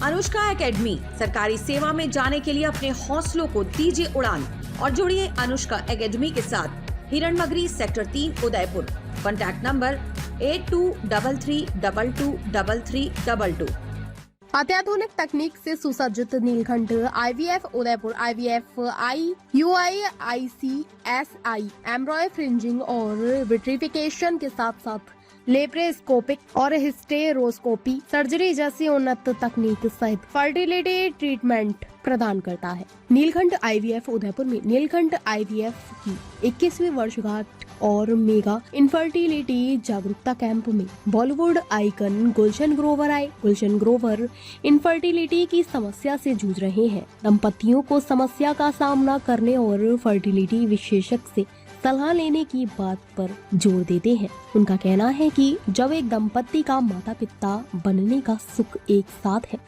Anushka academy, सरकारी सेवा में जाने के लिए अपने हौसलों को दीजिए उड़ान और जुड़िए अनुष्का एकेडमी के साथ। Hiranmagri sector 3 Udaipur. Contact number 8233223322। अत्याधुनिक तकनीक से सुसज्जित Neelkanth IVF Udaipur. IVF IUI ICSI एम्ब्रॉय fringing और विट्रिफिकेशन के साथ साथ लेप्रोस्कोपिक और हिस्टेरोस्कोपी सर्जरी जैसी उन्नत तकनीक सहित फर्टिलिटी ट्रीटमेंट प्रदान करता है। नीलकंठ IVF उदयपुर में नीलकंठ IVF की 21वीं वर्षगांठ और मेगा इनफर्टिलिटी जागरूकता कैंप में बॉलीवुड आइकन गुलशन ग्रोवर आए। गुलशन ग्रोवर इनफर्टिलिटी की समस्या से जूझ रहे हैं। दंपतियों को समस्या का सामना करने और फर्टिलिटी विशेषज्ञ से सलाह लेने की बात पर जोर देते हैं। उनका कहना है कि जब एक दंपति का माता पिता बनने का सुख एक साथ है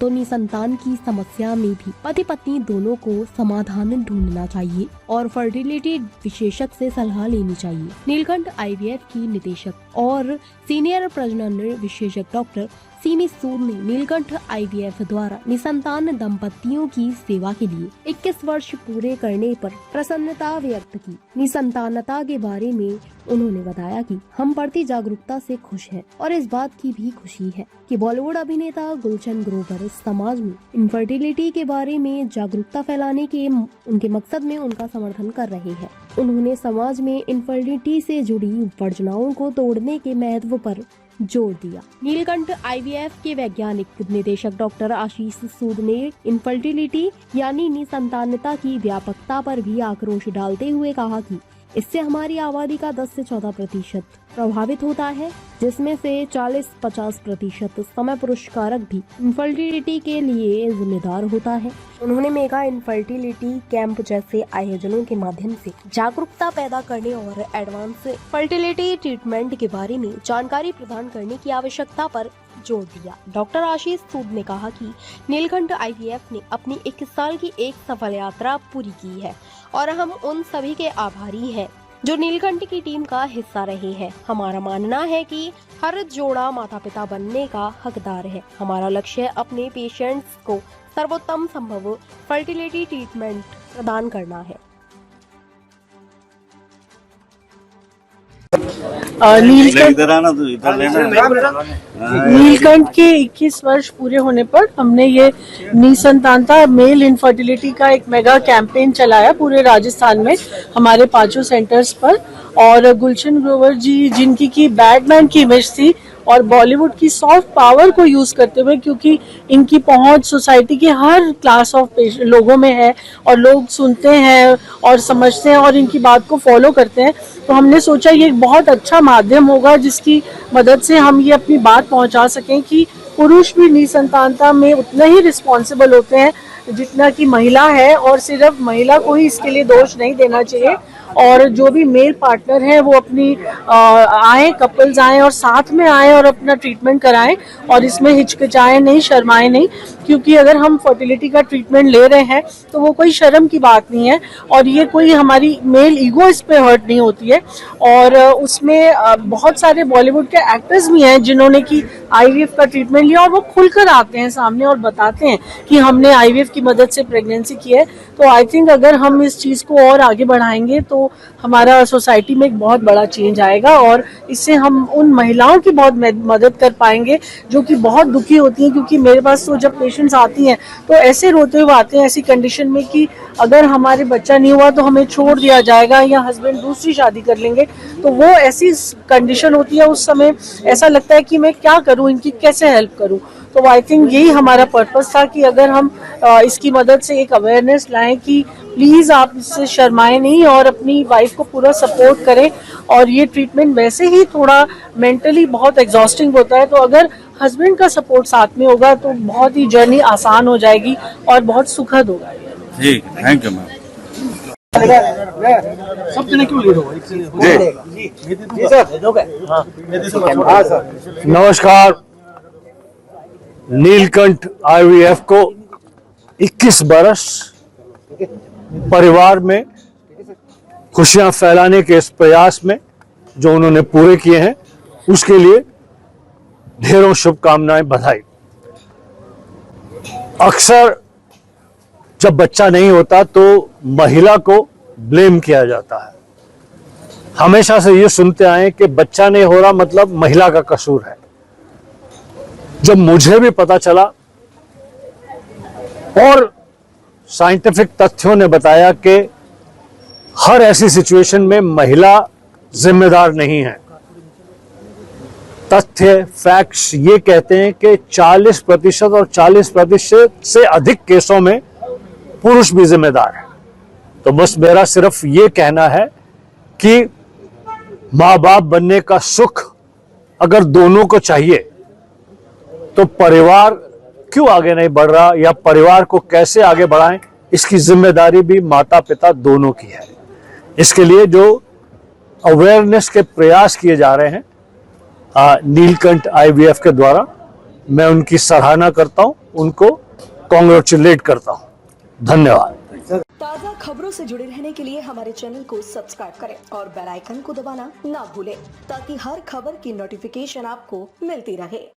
तो निसंतान की समस्या में भी पति पत्नी दोनों को समाधान ढूंढना चाहिए और फर्टिलिटी विशेषज्ञ से सलाह लेनी चाहिए। नीलकंठ IVF की निदेशक और सीनियर प्रजनन विशेषज्ञ डॉक्टर सीमी सूद ने नीलकंठ IVF द्वारा निसंतान दंपतियों की सेवा के लिए 21 वर्ष पूरे करने पर प्रसन्नता व्यक्त की। निसंतानता के बारे में उन्होंने बताया कि हम बढ़ती जागरूकता से खुश हैं और इस बात की भी खुशी है कि बॉलीवुड अभिनेता गुलशन ग्रोवर समाज में इनफर्टिलिटी के बारे में जागरूकता फैलाने के उनके मकसद में उनका समर्थन कर रहे हैं। उन्होंने समाज में इनफर्टिलिटी से जुड़ी वर्जनाओं को तोड़ने के महत्व पर जोर दिया। नीलकंठ IVF के वैज्ञानिक निदेशक डॉक्टर आशीष सूद ने इनफर्टिलिटी यानी निसंतानता की व्यापकता पर भी आक्रोश डालते हुए कहा कि इससे हमारी आबादी का 10 से 14% प्रभावित होता है, जिसमें से 40-50% समय पुरुष कारक भी इनफर्टिलिटी के लिए जिम्मेदार होता है। उन्होंने मेगा इनफर्टिलिटी कैंप जैसे आयोजनों के माध्यम से जागरूकता पैदा करने और एडवांस फर्टिलिटी ट्रीटमेंट के बारे में जानकारी प्रदान करने की आवश्यकता पर जोर दिया। डॉक्टर आशीष सूद ने कहा कि नीलकंठ IVF ने अपनी 21 साल की एक सफल यात्रा पूरी की है और हम उन सभी के आभारी हैं जो नीलकंठ की टीम का हिस्सा रहे हैं। हमारा मानना है कि हर जोड़ा माता पिता बनने का हकदार है। हमारा लक्ष्य अपने पेशेंट्स को सर्वोत्तम संभव फर्टिलिटी ट्रीटमेंट प्रदान करना है। नीलकंठ के 21 वर्ष पूरे होने पर हमने ये निसंतानता मेल इनफर्टिलिटी का एक मेगा कैंपेन चलाया पूरे राजस्थान में हमारे 5 सेंटर्स पर। और गुलशन ग्रोवर जी जिनकी की बैडमैन की इमेज थी और बॉलीवुड की सॉफ्ट पावर को यूज करते हुए, क्योंकि इनकी पहुंच सोसाइटी के हर क्लास ऑफ लोगों में है और लोग सुनते हैं और समझते हैं और इनकी बात को फॉलो करते हैं, तो हमने सोचा ये एक बहुत अच्छा माध्यम होगा जिसकी मदद से हम ये अपनी बात पहुंचा सकें कि पुरुष भी निसंतानता में उतना ही रिस्पॉन्सिबल होते हैं जितना कि महिला है, और सिर्फ महिला को ही इसके लिए दोष नहीं देना चाहिए। और जो भी मेल पार्टनर है वो अपनी आए, कपल्स आए और साथ में आए और अपना ट्रीटमेंट कराएं और इसमें हिचकिचाएं नहीं, शर्माएं नहीं, क्योंकि अगर हम फर्टिलिटी का ट्रीटमेंट ले रहे हैं तो वो कोई शर्म की बात नहीं है और ये कोई हमारी मेल ईगो इस पे हर्ट नहीं होती है। और उसमें बहुत सारे बॉलीवुड के एक्टर्स भी हैं जिन्होंने की IVF का ट्रीटमेंट लिया और वो खुलकर आते हैं सामने और बताते हैं कि हमने IVF की मदद से प्रेगनेंसी की है। तो आई थिंक अगर हम इस चीज़ को और आगे बढ़ाएंगे तो हमारा सोसाइटी में एक बहुत बड़ा चेंज आएगा और इससे हम उन महिलाओं की बहुत मदद कर पाएंगे जो कि बहुत दुखी होती हैं, क्योंकि मेरे पास तो जब पेशेंट्स आती हैं तो ऐसे रोते हुए आते हैं ऐसी कंडीशन में कि अगर हमारे बच्चा नहीं हुआ तो हमें छोड़ दिया जाएगा या हस्बैंड दूसरी शादी कर लेंगे। तो वो ऐसी कंडीशन होती है, उस समय ऐसा लगता है कि मैं क्या करूं, इनकी कैसे हेल्प करूं। तो आई थिंक यही हमारा पर्पस था कि अगर हम इसकी मदद से एक अवेयरनेस लाएं कि प्लीज़ आप इससे शर्माएं नहीं और अपनी वाइफ को पूरा सपोर्ट करें। और ये ट्रीटमेंट वैसे ही थोड़ा मेंटली बहुत एग्जॉस्टिंग होता है, तो अगर हस्बैंड का सपोर्ट साथ में होगा तो बहुत ही जर्नी आसान हो जाएगी और बहुत सुखद होगा। जी थैंक यू मैम। सब जने क्यों लीड हो? जी सर। नमस्कार। नीलकंठ IVF को 21 बरस परिवार में खुशियां फैलाने के इस प्रयास में जो उन्होंने पूरे किए हैं उसके लिए ढेरों शुभकामनाएं, बधाई। अक्सर जब बच्चा नहीं होता तो महिला को ब्लेम किया जाता है। हमेशा से ये सुनते आए कि बच्चा नहीं हो रहा मतलब महिला का कसूर है। जब मुझे भी पता चला और साइंटिफिक तथ्यों ने बताया कि हर ऐसी सिचुएशन में महिला जिम्मेदार नहीं है, तथ्य फैक्ट्स ये कहते हैं कि 40% और 40% से अधिक केसों में पुरुष भी जिम्मेदार है। तो बस मेरा सिर्फ ये कहना है कि माँ बाप बनने का सुख अगर दोनों को चाहिए तो परिवार क्यों आगे नहीं बढ़ रहा या परिवार को कैसे आगे बढ़ाएं, इसकी जिम्मेदारी भी माता पिता दोनों की है। इसके लिए जो अवेयरनेस के प्रयास किए जा रहे हैं नीलकंठ IVF के द्वारा, मैं उनकी सराहना करता हूं, उनको कॉन्ग्रेचुलेट करता हूं। धन्यवाद। ताज़ा खबरों से जुड़े रहने के लिए हमारे चैनल को सब्सक्राइब करें और बेल आइकन को दबाना ना भूलें ताकि हर खबर की नोटिफिकेशन आपको मिलती रहे।